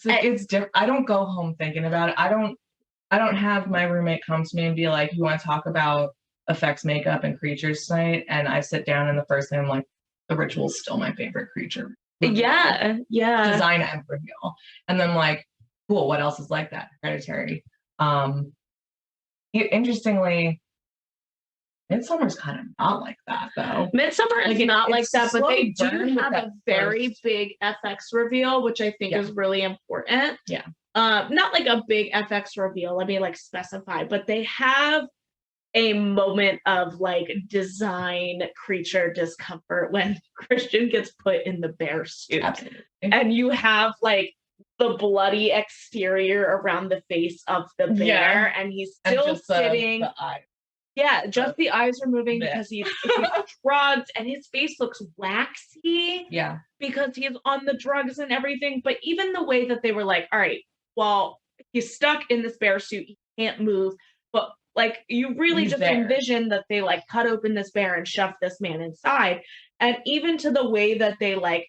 It's different. I don't go home thinking about it. I don't have my roommate come to me and be like, you want to talk about effects, makeup, and creatures tonight? And I sit down, and the first thing I'm like, the Ritual is still my favorite creature. Yeah. Design and reveal. And then like, cool, what else is like that? Hereditary. Interestingly, Midsummer's kind of not like that though. Midsummer is not like that, but they do have a very big FX reveal, which I think is really important. Not like a big FX reveal, let me like specify, but they have a moment of like design creature discomfort when Christian gets put in the bear suit. Absolutely. And you have like the bloody exterior around the face of the bear, and he's still sitting. The eye. Yeah, just the eyes are moving because he's drugged, and his face looks waxy. Yeah. Because he's on the drugs and everything. But even the way that they were like, all right, well, he's stuck in this bear suit, he can't move, but like you really just envision that they like cut open this bear and shove this man inside. And even to the way that they like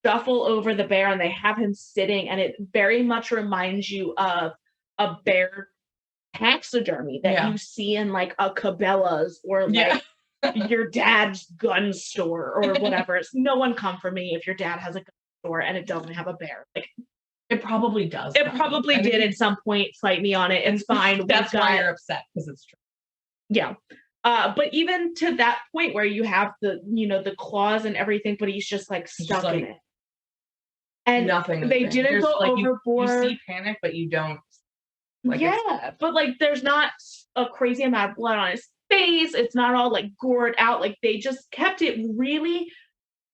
shuffle over the bear and they have him sitting, and it very much reminds you of a bear taxidermy that you see in like a Cabela's or like your dad's gun store or whatever. It's no one come for me if your dad has a gun store and it doesn't have a bear. Like it probably does. It probably did at some point. Fight me on it. It's fine. That's why you're upset, because it's true. Yeah. But even to that point where you have the, you know, the claws and everything, but he's just like stuck in it. And nothing. They didn't go overboard. You see panic, but you don't. Like but like there's not a crazy amount of blood on his face. It's not all like gored out. Like they just kept it really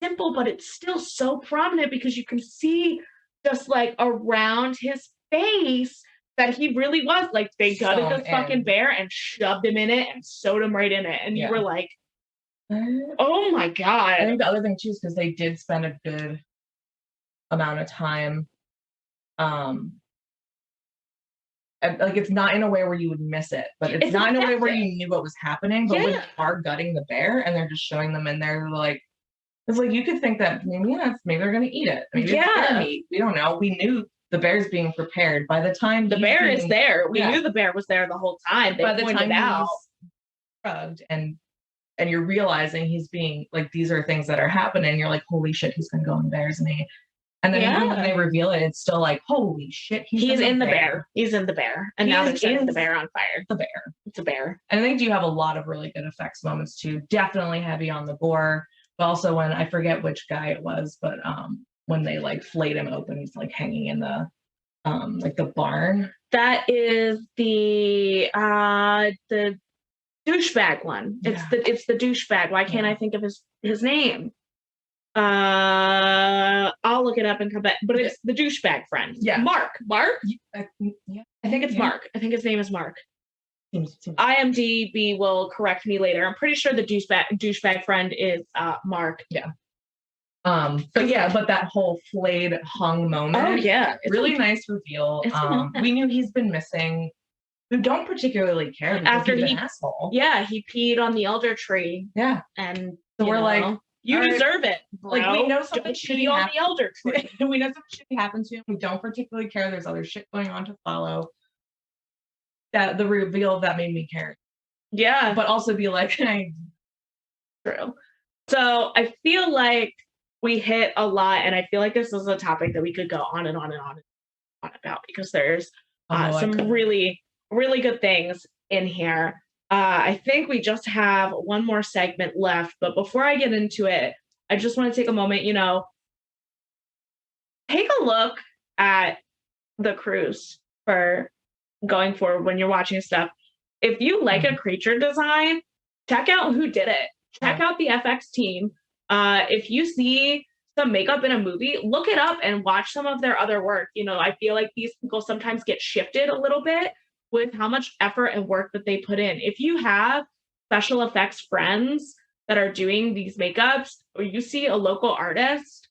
simple, but it's still so prominent because you can see just like around his face that he really was like they gutted the fucking bear and shoved him in it and sewed him right in it. And you were like, oh my God. I think the other thing too is because they did spend a good amount of time and, like it's not in a way where you would miss it, but it's not in a way where you knew what was happening. But when they are gutting the bear and they're just showing them in there, like it's like you could think that maybe they're gonna eat it. Maybe it's bear meat. We don't know. We knew the bear's being prepared by the time the bear is there. We knew the bear was there the whole time. They pointed out drugged, and you're realizing he's being like, these are things that are happening. You're like, holy shit, he's gonna go in the bear's knee. And then even when they reveal it, it's still like, holy shit, he's in the bear. He's in the bear. And now they're setting the bear on fire. The bear. It's a bear. And I think you have a lot of really good effects moments too. Definitely heavy on the gore, but also when, I forget which guy it was, but when they like flayed him open, he's like hanging in the like the barn. That is the douchebag one. Yeah. It's the douchebag. Why can't I think of his name? I'll look it up and come back. But it's the douchebag friend. Yeah. Mark. Yeah. I think it's Mark. I think his name is Mark. Seems IMDb will correct me later. I'm pretty sure the douchebag friend is Mark. Yeah. But that whole flayed hung moment. Oh yeah. Really nice reveal. We knew he's been missing. We don't particularly care because after he's an asshole. Yeah, he peed on the elder tree. Yeah. And so we're like, you all right, deserve it. Bro. Like, we know something Don't shitty pee on the elder tree. We know something shitty happened to him. We don't particularly care. There's other shit going on to follow. That the reveal of that made me care. Yeah. But also be like, hey. True. So I feel like we hit a lot, and I feel like this is a topic that we could go on and on and on and on about, because there's some really, really good things in here. I think we just have one more segment left, but before I get into it, I just want to take a moment, take a look at the crews for going forward when you're watching stuff. If you like a creature design, check out who did it. Check out the FX team. If you see some makeup in a movie, look it up and watch some of their other work. I feel like these people sometimes get shifted a little bit with how much effort and work that they put in. If you have special effects friends that are doing these makeups, or you see a local artist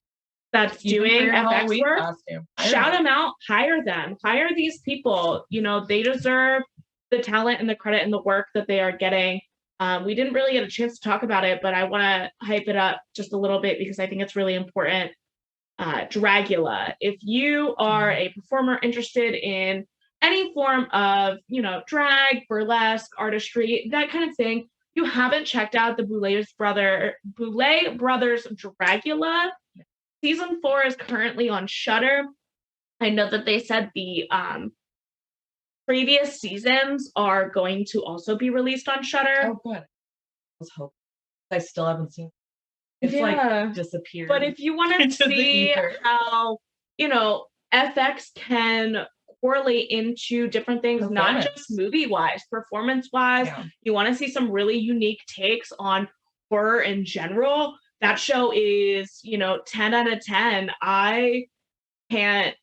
that's doing FX work, shout them out, hire them, hire these people. They deserve the talent and the credit and the work that they are getting. We didn't really get a chance to talk about it, but I want to hype it up just a little bit because I think it's really important. Dracula. If you are a performer interested in any form of, drag, burlesque, artistry, that kind of thing, you haven't checked out the Boulet Brothers Dracula. Season 4 is currently on Shudder. I know that they said the previous seasons are going to also be released on Shudder. Oh, good. I was hoping. I still haven't seen it. It's like disappeared. But if you want to see how, FX can correlate into different things, not just movie-wise, performance-wise, you want to see some really unique takes on horror in general, that show is, 10 out of 10. I can't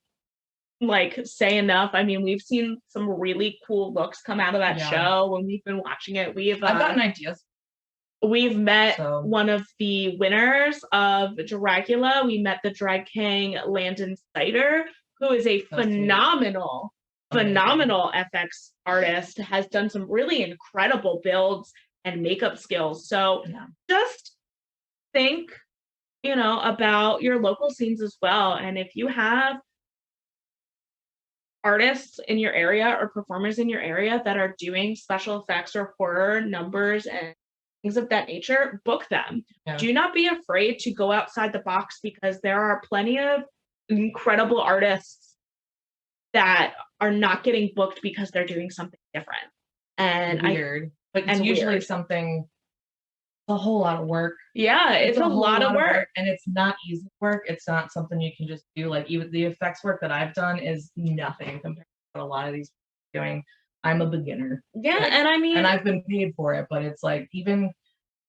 say enough. I mean, we've seen some really cool looks come out of that show when we've been watching it. I've gotten ideas. We've met one of the winners of Dracula. We met the drag king Landon Sider, who is a phenomenal FX artist, has done some really incredible builds and makeup skills. So just think, about your local scenes as well. And if you have artists in your area or performers in your area that are doing special effects or horror numbers and things of that nature, book them. Do not be afraid to go outside the box, because there are plenty of incredible artists that are not getting booked because they're doing something different. And but it's usually something, a whole lot of work. Yeah, it's a lot of work. And it's not easy work. It's not something you can just do. Like, even the effects work that I've done is nothing compared to what a lot of these people are doing. I'm a beginner. Yeah, and I've been paid for it, but it's even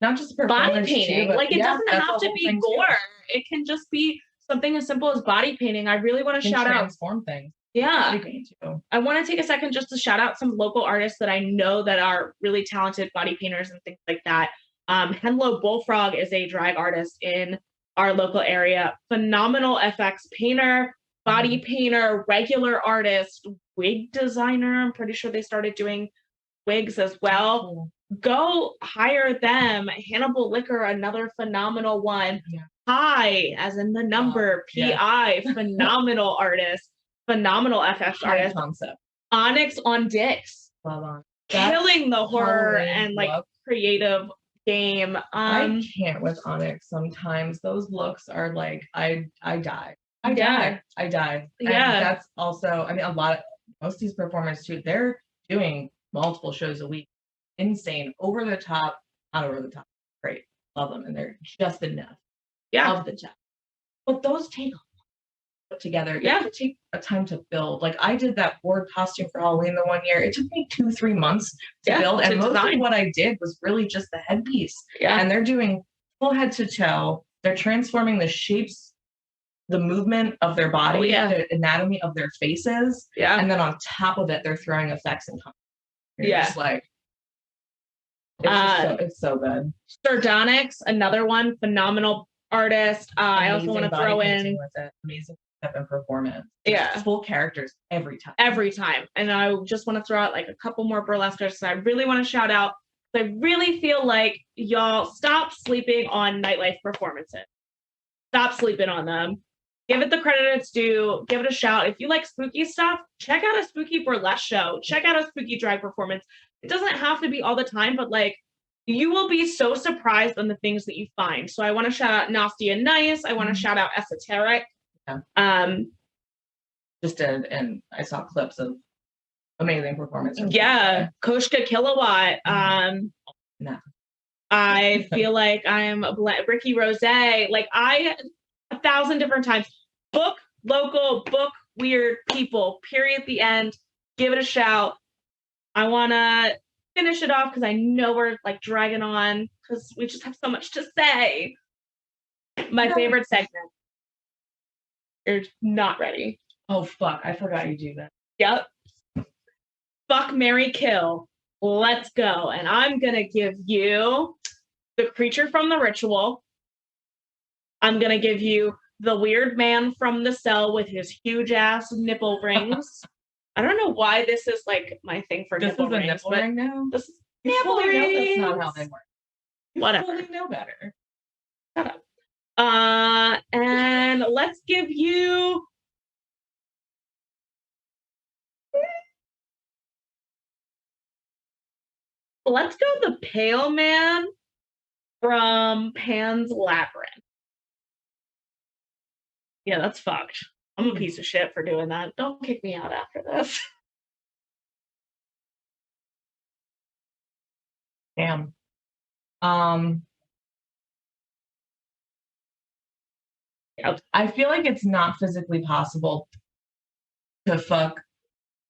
not just body painting. It doesn't have to be gore. It can just be something as simple as body painting. I really want to shout out. Transform things. Yeah. Body paint too. I want to take a second just to shout out some local artists that I know that are really talented body painters and things like that. Henlo Bullfrog is a drag artist in our local area. Phenomenal FX painter, body painter, regular artist, wig designer. I'm pretty sure they started doing wigs as well. Go hire them. Hannibal Liquor, another phenomenal one. Pi, as in the number, PI, phenomenal artist, phenomenal FX artist. Concept. Onyx on Dicks. killing the horror Halloween and like look. creative game. I can't with Onyx sometimes. Those looks are like I die. I Yeah. die. And Yeah. that's also, I mean, most of these performers too, they're doing multiple shows a week. Insane, over the top, not over the top. Great. Love them. And they're just enough Yeah. of the top. But those take put together. Yeah. It take a time to build. Like I did that board costume for Halloween the one year. It took me 2-3 months to build. And most of what I did was really just the headpiece. Yeah. And they're doing full head to toe. They're transforming the shapes, the movement of their body, the anatomy of their faces. Yeah. And then on top of it, they're throwing effects and just like it's so good. Sardonyx, another one, phenomenal artist. I also want to throw in with it. Amazing and performance. Yeah. Full characters every time. And I just want to throw out like a couple more burlesque artists I really want to shout out. I really feel like y'all stop sleeping on nightlife performances. Stop sleeping on them. Give it the credit it's due. Give it a shout. If you like spooky stuff, check out a spooky burlesque show. Check out a spooky drag performance. It doesn't have to be all the time, but like you will be so surprised on the things that you find. So I want to shout out Nasty and Nice. I want to shout out Esoteric. Yeah. And I saw clips of amazing performances. Yeah. Koshka Kilowatt. I feel like I'm Ricky Rose. Like 1,000 different times. Book local, book weird people, period, the end. Give it a shout. I want to finish it off because I know we're like dragging on because we just have so much to say. My favorite segment. You're not ready. Oh, fuck. I forgot you do that. Yep. Fuck, marry, kill. Let's go. And I'm going to give you the creature from the ritual. I'm going to give you the weird man from the cell with his huge ass nipple rings. I don't know why this is like my thing for nipple rings. Nipple ring now? This is nipple rings. That's not how they work. Whatever. You know better. Shut up. And let's give you let's go the pale man from Pan's Labyrinth. Yeah, that's fucked. I'm a piece of shit for doing that. Don't kick me out after this. Damn. I feel like it's not physically possible to fuck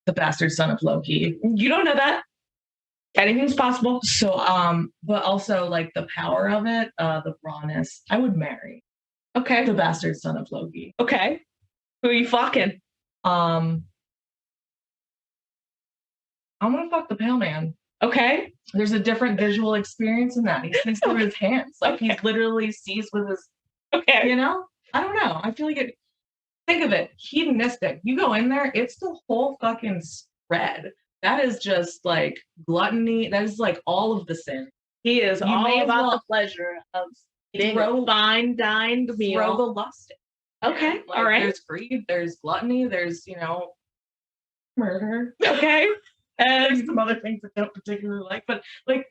the bastard son of Loki. You don't know that. Anything's possible. So, but also like the power of it, the rawness. I would marry. Okay. The bastard son of Loki. Okay. Who are you fucking? I'm gonna fuck the pale man. Okay. There's a different visual experience in that. He sees through his hands. Like he literally sees with his, okay. You know? I don't know. I feel like it, think of it, hedonistic. You go in there, it's the whole fucking spread. That is just like gluttony. That is like all of the sin. He is all about the pleasure of eating a fine dined meal. Throw the lust in. Okay. Like, all right. There's greed, there's gluttony, there's, murder. Okay. And there's some other things I don't particularly like, but like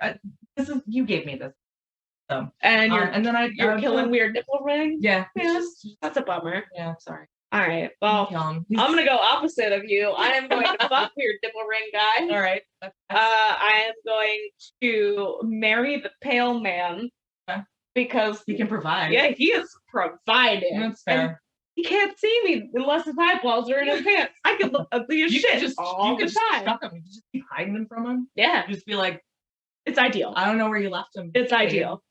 this is, you gave me this. So, and you're you're killing weird nipple rings. Yeah. That's a bummer. Yeah, sorry. All right. Well, I'm gonna go opposite of you. I am going to fuck weird nipple ring guy. All right. I am going to marry the pale man because he can provide. Yeah, he is providing. That's fair. And he can't see me unless his eyeballs are in his pants. I can look ugly as shit all the time. Stuck him. You just keep hiding them from him. Yeah. You just be like, it's ideal. I don't know where you left him. It's ideal.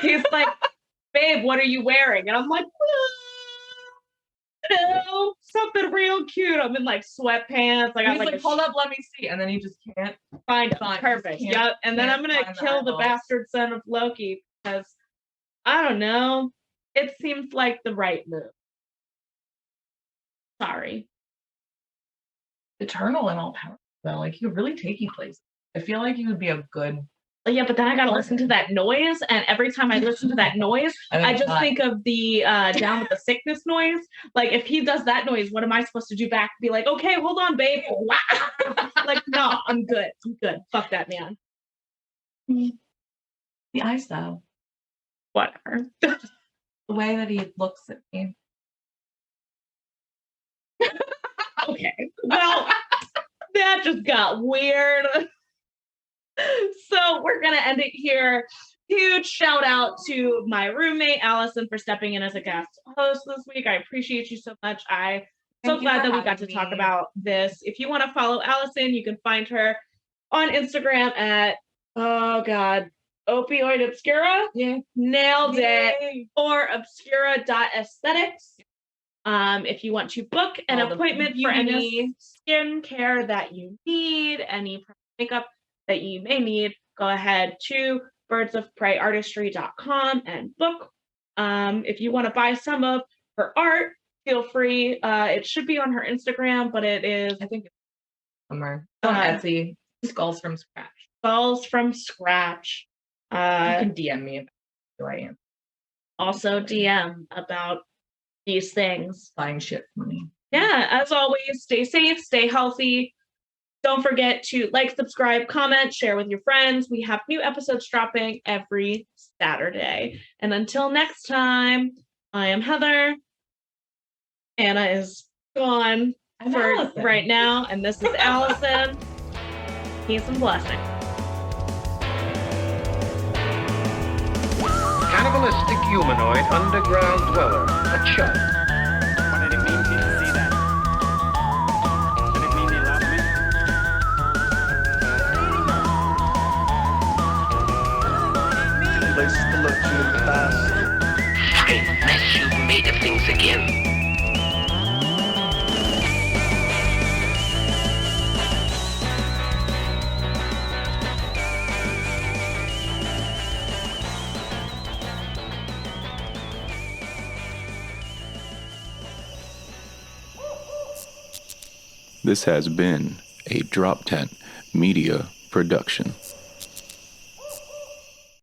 He's like, babe, what are you wearing? And I'm like, no, something real cute. I'm in like sweatpants. I got like hold up, let me see. And then you just can't find it. Perfect. Yep. And then I'm gonna kill the bastard son of Loki because I don't know. It seems like the right move. Sorry. Eternal and all powerful. Though, like he would really take you places. I feel like he would be a good Yeah, but then I gotta listen to that noise, and every time I listen to that noise, I just think of the Down with the Sickness noise. Like, if he does that noise, what am I supposed to do back? Be like, okay, hold on, babe. Like, no, I'm good. I'm good. Fuck that man. The eyes, though. Whatever. The way that he looks at me. Okay. Well, that just got weird. So we're going to end it here. Huge shout out to my roommate, Allison, for stepping in as a guest host this week. I appreciate you so much. I'm so glad that we got to talk about this. If you want to follow Allison, you can find her on Instagram at, Opioid Obscura. Yeah. Nailed it. Or obscura.aesthetics. If you want to book an appointment for any skincare that you need, any makeup that you may need, go ahead to birdsofpreyartistry.com and book. If you want to buy some of her art, feel free. It should be on her Instagram, but it is, I think it's somewhere on Etsy. Skulls from Scratch. Skulls from Scratch. You can DM me about who I am. Also DM about these things. Buying shit from me. Yeah, as always, stay safe, stay healthy. Don't forget to like, subscribe, comment, share with your friends. We have new episodes dropping every Saturday. And until next time, I am Heather. Anna is gone right now. And this is Allison. Peace and blessings. Cannibalistic humanoid underground dweller, a chud. What did it mean to you to see that? Did it mean they love me? Place to look to the past. Fucking mess you made of things again. This has been a Drop Tent Media production.